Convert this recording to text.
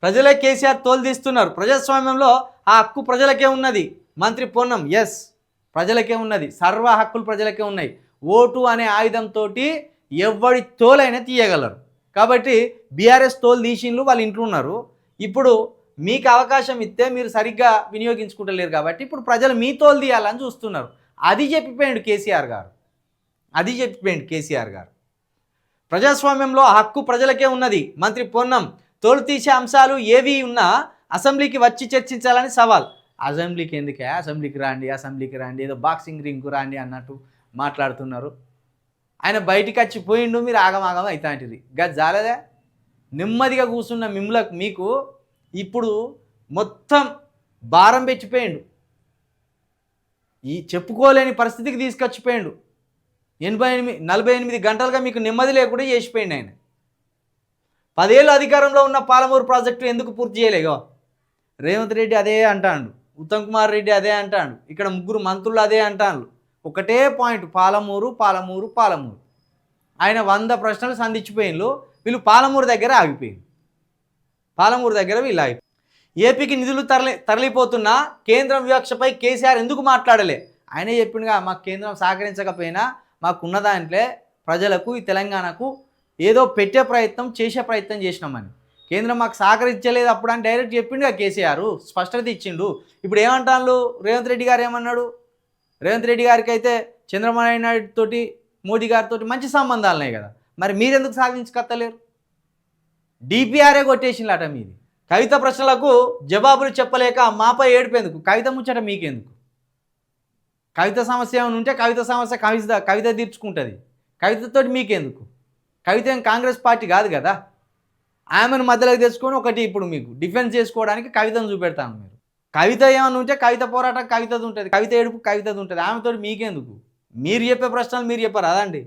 ప్రజలే కేసీఆర్ తోలుదీస్తున్నారు. ప్రజాస్వామ్యంలో ఆ హక్కు ప్రజలకే ఉన్నది. మంత్రి పొన్నం ఎస్ ప్రజలకే ఉన్నది. సర్వ హక్కులు ప్రజలకే ఉన్నాయి. ఓటు అనే ఆయుధంతో ఎవడి తోలైనా తీయగలరు. కాబట్టి బీఆర్ఎస్ తోలు తీసిండ్రు, వాళ్ళు ఇంట్లో ఉన్నారు. ఇప్పుడు మీకు అవకాశం ఇస్తే మీరు సరిగ్గా వినియోగించుకుంటలేరు కాబట్టి ఇప్పుడు ప్రజలు మీ తోలు తీయాలని చూస్తున్నారు. అది చెప్పిపోయాడు కేసీఆర్ గారు. ప్రజాస్వామ్యంలో ఆ హక్కు ప్రజలకే ఉన్నది. మంత్రి పొన్నం తోలు తీసే అంశాలు ఏవి ఉన్నా అసెంబ్లీకి వచ్చి చర్చించాలని సవాల్. అసెంబ్లీకి ఎందుకే, అసెంబ్లీకి రాండి ఏదో బాక్సింగ్ రింగ్కు రాండి అన్నట్టు మాట్లాడుతున్నారు. ఆయన బయటికి వచ్చి పోయిండు, మీరు ఆగమాగం అవుతాంటిది. గది జాలేదా? నెమ్మదిగా కూర్చున్న మీకు ఇప్పుడు మొత్తం భారం పెంచిపోయిండు. ఈ చెప్పుకోలేని పరిస్థితికి తీసుకొచ్చిపోయిండు. 48 గంటలుగా మీకు నెమ్మది లేకుండా చేసిపోయిండు ఆయన. 10 ఏళ్ళు అధికారంలో ఉన్న పాలమూరు ప్రాజెక్టు ఎందుకు పూర్తి చేయలేగో రేవంత్ రెడ్డి అదే అంటాడు, ఉత్తమ్ కుమార్ రెడ్డి అదే అంటాడు, ఇక్కడ ముగ్గురు మంత్రులు అదే అంటాడు. ఒకటే పాయింట్, పాలమూరు. ఆయన 100 ప్రశ్నలు సంధించిపోయిండ్రు. వీళ్ళు పాలమూరు దగ్గర ఆగిపోయింది. ఏపీకి నిధులు తరలిపోతున్నా కేంద్రం వివక్షపై కేసీఆర్ ఎందుకు మాట్లాడలే? ఆయనే చెప్పిండుగా, మాకు కేంద్రం సహకరించకపోయినా మాకున్న దాంట్లో ప్రజలకు ఈ తెలంగాణకు ఏదో చేసే ప్రయత్నం చేసినామని. కేంద్రం మాకు సహకరించలేదు అప్పుడు అని డైరెక్ట్ చెప్పిండుగా కేసీఆర్, స్పష్టత ఇచ్చిండు. ఇప్పుడు ఏమంటాను రేవంత్ రెడ్డి గారు ఏమన్నాడు? రేవంత్ రెడ్డి గారికి అయితే చంద్రబాబు నాయుడు తోటి మోడీ గారితో మంచి సంబంధాలు ఉన్నాయి కదా, మరి మీరెందుకు సాధించుకత్తలేరు? డిపిఆర్ఏ కొట్టేసిందట మీది. కవిత ప్రశ్నలకు జవాబులు చెప్పలేక మాపై ఏడిపోయేందుకు. కవిత ముచ్చట మీకెందుకు? కవిత సమస్య ఏమైనా ఉంటే కవిత తీర్చుకుంటుంది. కవితతో మీకెందుకు? కవిత ఏం కాంగ్రెస్ పార్టీ కాదు కదా. ఆమెను మధ్యలోకి తెచ్చుకొని ఒకటి ఇప్పుడు మీకు డిఫెన్స్ చేసుకోవడానికి కవితను చూపెడతాను. మీరు కవిత ఏమైనా ఉంటే కవిత పోరాటం కవితది ఉంటుంది, కవిత ఏడుపు కవితది ఉంటుంది. ఆమెతో మీకెందుకు? మీరు చెప్పే ప్రశ్నలు మీరు చెప్పారు అదండి.